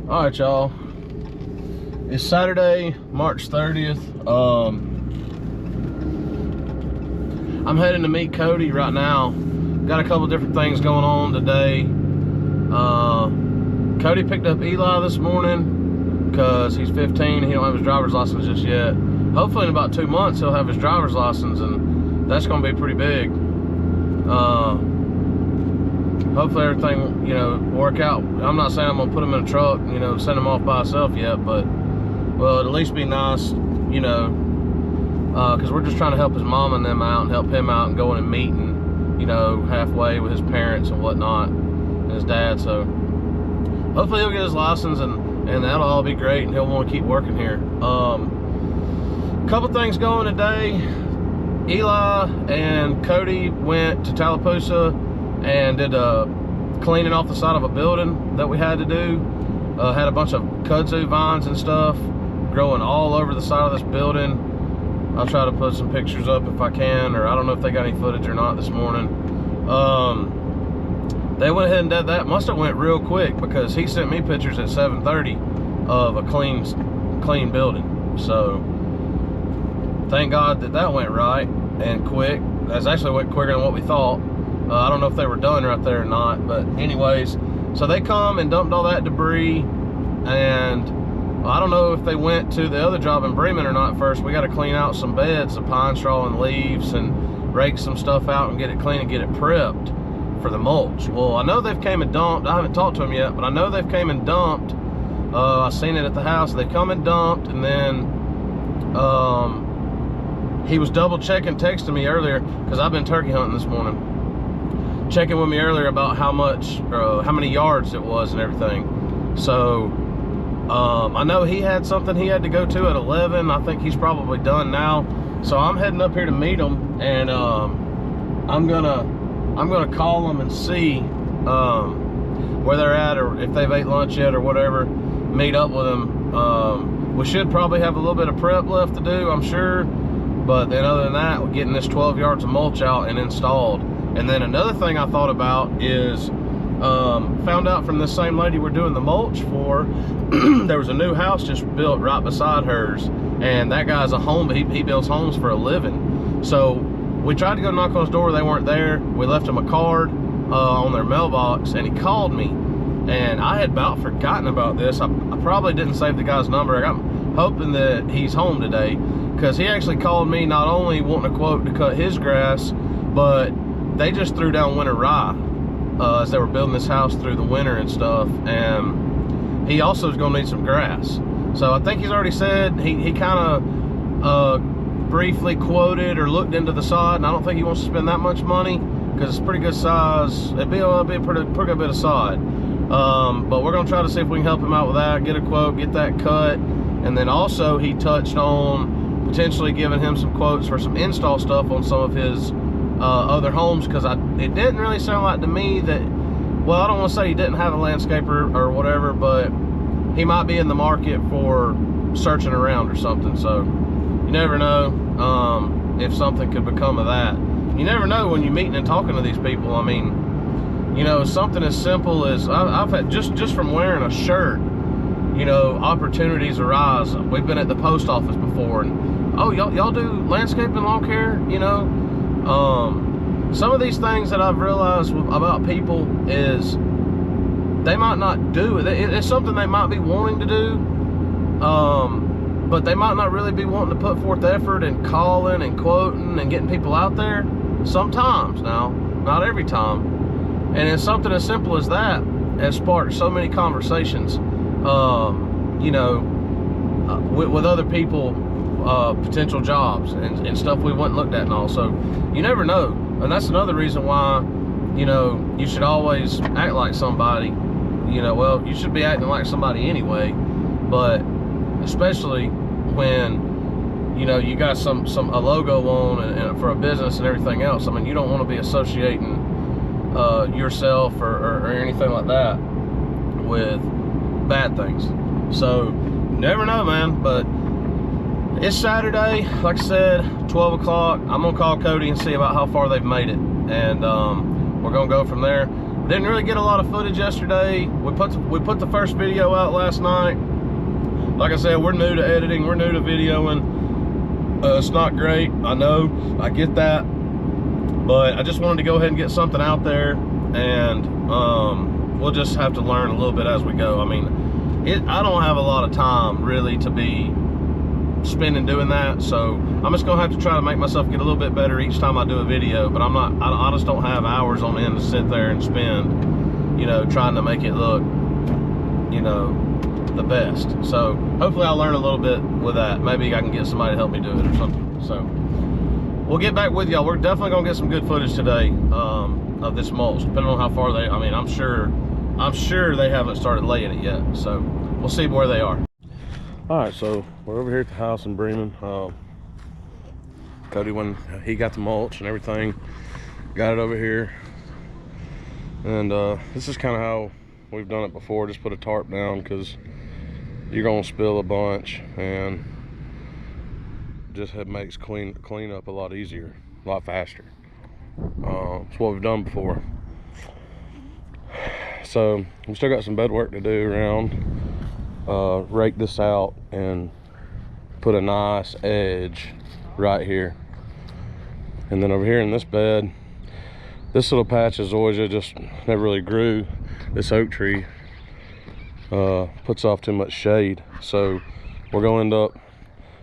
All right, y'all. It's Saturday, March 30th. I'm heading to meet Cody right now. Got a couple different things going on today. Cody picked up Eli this morning because he's 15. He don't have his driver's license just yet. Hopefully in about 2 months he'll have his driver's license, and that's going to be pretty big. Hopefully everything, work out. I'm not saying I'm gonna put him in a truck, send him off by himself yet, but well, it'd at least be nice, because we're just trying to help his mom and them out and help him out and going and meeting, halfway with his parents and whatnot, and his dad. So hopefully he'll get his license, and that'll all be great, and he'll want to keep working here. Couple things going today. Eli and Cody went to Tallapoosa and did cleaning off the side of a building that we had to do. Had a bunch of kudzu vines and stuff growing all over the side of this building. I'll try to put some pictures up if I can, or I don't know if they got any footage or not this morning. They went ahead and did that. Must have went real quick because he sent me pictures at 7:30 of a clean building. So thank God that went right and quick. That's actually went quicker than what we thought. I don't know if they were done right there or not, but anyways, so they come and dumped all that debris, and I don't know if they went to the other job in Bremen or not first. We got to clean out some beds, some pine straw and leaves, and rake some stuff out and get it clean and get it prepped for the mulch. Well, I know they've came and dumped. I haven't talked to them yet, but I know they've came and dumped. I seen it at the house. They come and dumped, and then he was double checking, texting me earlier because I've been turkey hunting this morning. Checking with me earlier about how many yards it was and everything. So I know he had something he had to go to at 11. I think he's probably done now. So I'm heading up here to meet him, and I'm gonna call them and see where they're at, or if they've ate lunch yet or whatever. Meet up with them. We should probably have a little bit of prep left to do, I'm sure. But then other than that, we're getting this 12 yards of mulch out and installed. And then another thing I thought about is, found out from this same lady we're doing the mulch for, there was a new house just built right beside hers, and that guy's a home, he builds homes for a living. So we tried to go knock on his door, they weren't there. We left him a card on their mailbox, and he called me, and I had about forgotten about this. I probably didn't save the guy's number. I'm hoping that he's home today, because he actually called me not only wanting a quote to cut his grass, but they just threw down winter rye as they were building this house through the winter and stuff, and he also is going to need some grass. So I think he's already said he kind of briefly quoted or looked into the sod, and I don't think he wants to spend that much money because it's pretty good size. It'd be a pretty good bit of sod, but we're going to try to see if we can help him out with that, get a quote, get that cut. And then also he touched on potentially giving him some quotes for some install stuff on some of his other homes, because it didn't really sound like to me that, well, I don't want to say he didn't have a landscaper or whatever, but he might be in the market for searching around or something. So you never know if something could become of that. You never know when you're meeting and talking to these people. I mean, something as simple as I've had just from wearing a shirt, opportunities arise. We've been at the post office before, and oh, y'all do landscaping, lawn care, some of these things that I've realized about people is they might not do it. It's something they might be wanting to do, but they might not really be wanting to put forth effort and calling and quoting and getting people out there. Sometimes, now, not every time. And it's something as simple as that has sparked so many conversations, with other people, potential jobs and stuff we went and looked at and all. So you never know, and that's another reason why you should always act like somebody. Well, you should be acting like somebody anyway, but especially when you got a logo on and for a business and everything else. I mean, you don't want to be associating yourself or anything like that with bad things. So you never know, man. But it's Saturday, like I said, 12 o'clock. I'm gonna call Cody and see about how far they've made it, and we're gonna go from there. Didn't really get a lot of footage yesterday. We put the first video out last night. Like I said, we're new to editing, we're new to videoing. It's not great, I know, I get that, but I just wanted to go ahead and get something out there, and we'll just have to learn a little bit as we go. I mean, I don't have a lot of time really to be spending doing that, so I'm just gonna have to try to make myself get a little bit better each time I do a video. But I just don't have hours on end to sit there and spend, you know, trying to make it look, you know, the best. So hopefully I'll learn a little bit with that. Maybe I can get somebody to help me do it or something. So we'll get back with y'all. We're definitely gonna get some good footage today of this mulch, depending on how far they, I mean, I'm sure they haven't started laying it yet, so we'll see where they are. All right, so we're over here at the house in Bremen. Cody, when he got the mulch and everything, got it over here, and this is kind of how we've done it before. Just put a tarp down, because you're gonna spill a bunch, and just it makes clean up a lot easier, a lot faster. It's what we've done before. So we still got some bed work to do around. Rake this out and put a nice edge right here, and then over here in this bed, this little patch is always, it just never really grew. This oak tree puts off too much shade, so we're gonna end up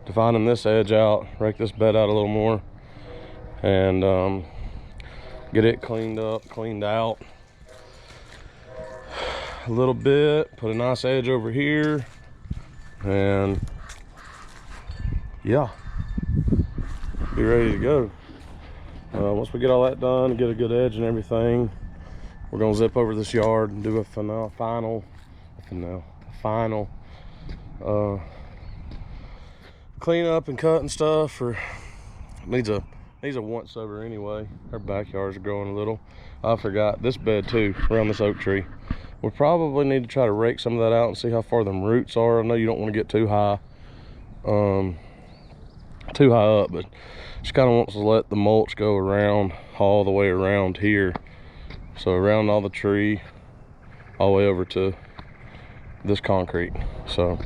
defining this edge out, rake this bed out a little more, and get it cleaned out a little bit, put a nice edge over here, and yeah, be ready to go. Once we get all that done, get a good edge and everything, we're gonna zip over this yard and do a final clean up and cut and stuff. Or needs a once over anyway. Our backyards are growing a little. I forgot this bed too, around this oak tree. We probably need to try to rake some of that out and see how far them roots are. I know you don't want to get too high up, but just kind of wants to let the mulch go around, all the way around here. So around all the tree, all the way over to this concrete. So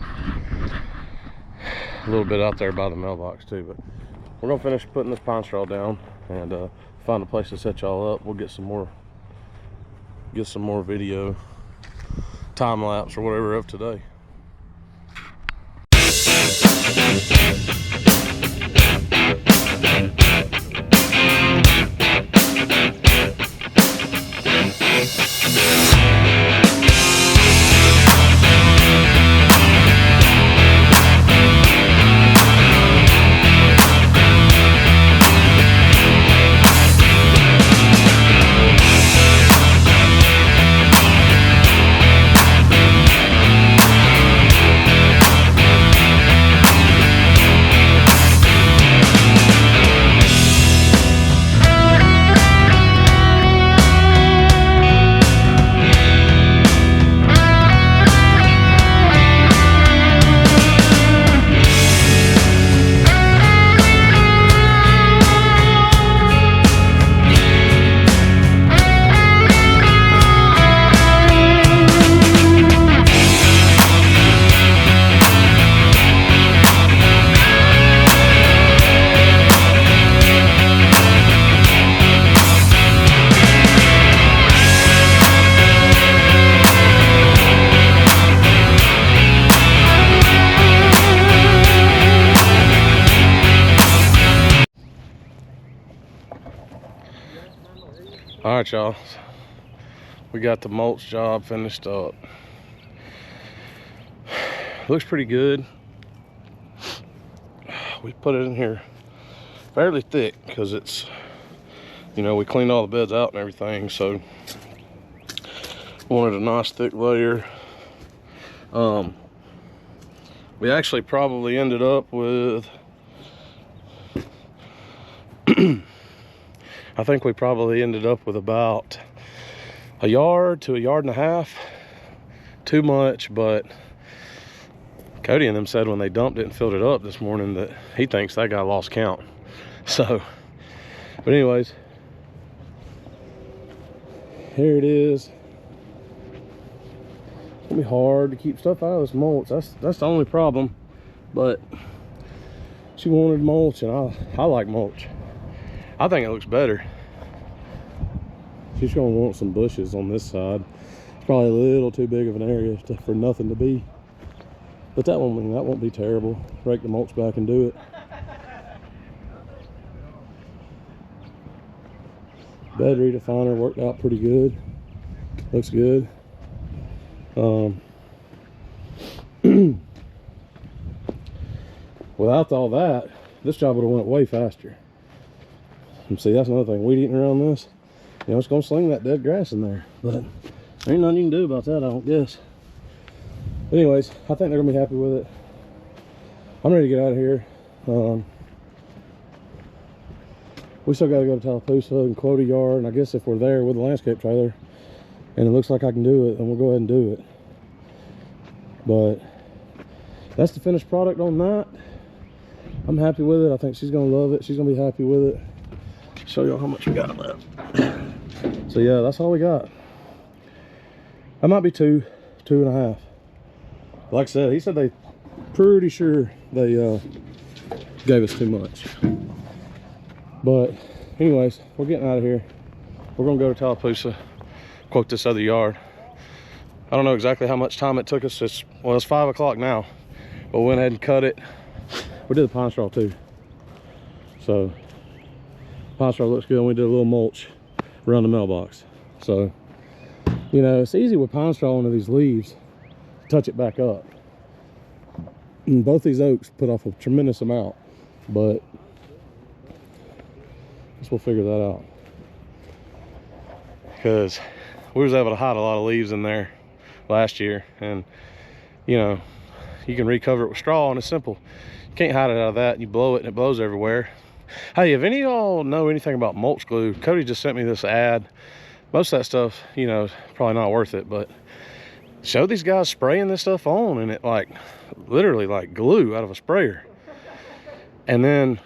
a little bit out there by the mailbox too, but we're gonna finish putting this pine straw down and find a place to set y'all up. We'll get some more video time lapse or whatever of today. All right, y'all, we got the mulch job finished up. Looks pretty good. We put it in here fairly thick because it's, you know, we cleaned all the beds out and everything, so wanted a nice thick layer. We actually probably ended up with I think we probably ended up with about a yard to a yard and a half. Too much, but Cody and them said when they dumped it and filled it up this morning that he thinks that guy lost count. So, but anyways, here it is. It's gonna be hard to keep stuff out of this mulch. That's the only problem. But she wanted mulch, and I like mulch. I think it looks better. She's gonna want some bushes on this side. It's probably a little too big of an area for nothing to be. But that won't be terrible. Rake the mulch back and do it. Bed redefiner worked out pretty good. Looks good. Without all that, this job would have went way faster. And see, that's another thing. Weed eating around this, you know, it's gonna sling that dead grass in there. But there ain't nothing you can do about that, I don't guess. But anyways, I think they're gonna be happy with it. I'm ready to get out of here. We still got to go to Tallapoosa and quote a yard, and I guess if we're there with the landscape trailer and it looks like I can do it, then we'll go ahead and do it. But that's the finished product on that. I'm happy with it. I think she's gonna love it. She's gonna be happy with it. Show y'all how much we got left. So yeah, that's all we got. That might be 2.5. Like I said, he said they pretty sure they gave us too much. But anyways, we're getting out of here. We're gonna go to Tallapoosa, quote this other yard. I don't know exactly how much time it took us. It's 5 o'clock now, but we went ahead and cut it. We did the pine straw too. So pine straw looks good, and we did a little mulch around the mailbox. So, you know, it's easy with pine straw into these leaves, touch it back up. And both these oaks put off a tremendous amount, but we'll figure that out, because we was able to hide a lot of leaves in there last year, and you know, you can recover it with straw, and it's simple. You can't hide it out of that, and you blow it and it blows everywhere. Hey, if any of y'all know anything about mulch glue, Cody just sent me this ad. Most of that stuff, you know, probably not worth it, but show these guys spraying this stuff on, and it like literally like glue out of a sprayer, and then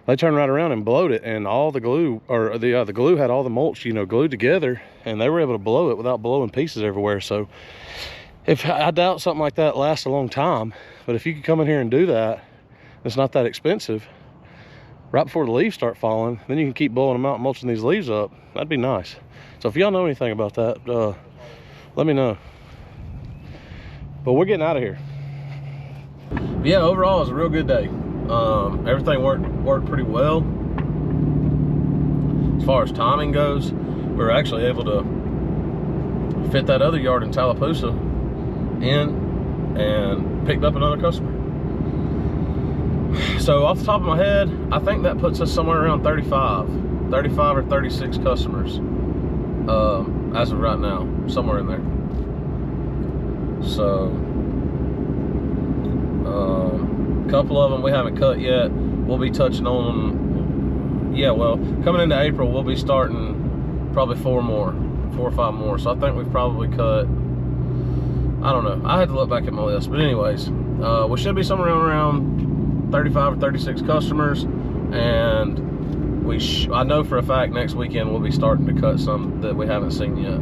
they turned right around and blowed it, and all the glue, or the glue had all the mulch, you know, glued together, and they were able to blow it without blowing pieces everywhere. So if I doubt something like that lasts a long time, but if you could come in here and do that, it's not that expensive. Right before the leaves start falling, then you can keep blowing them out and mulching these leaves up. That'd be nice. So if y'all know anything about that, let me know. But we're getting out of here. Yeah, overall it was a real good day. Everything worked pretty well. As far as timing goes, we were actually able to fit that other yard in Tallapoosa in and picked up another customer. So off the top of my head, I think that puts us somewhere around 35 or 36 customers as of right now, somewhere in there. So a couple of them we haven't cut yet. We'll be touching on them. Yeah, well, coming into April, we'll be starting probably 4 or 5 more. So I think we've probably cut, I don't know, I had to look back at my list, but anyways, we should be somewhere around 35 or 36 customers, and I know for a fact next weekend we'll be starting to cut some that we haven't seen yet.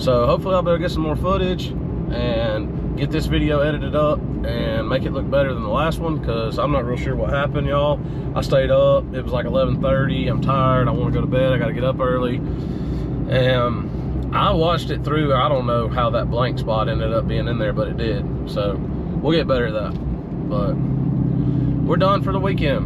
So hopefully I'll be able to get some more footage and get this video edited up and make it look better than the last one, because I'm not real sure what happened, y'all. I stayed up, it was like 11:30, I'm tired, I want to go to bed, I got to get up early, and I watched it through. I don't know how that blank spot ended up being in there, but it did. So we'll get better at that. But we're done for the weekend.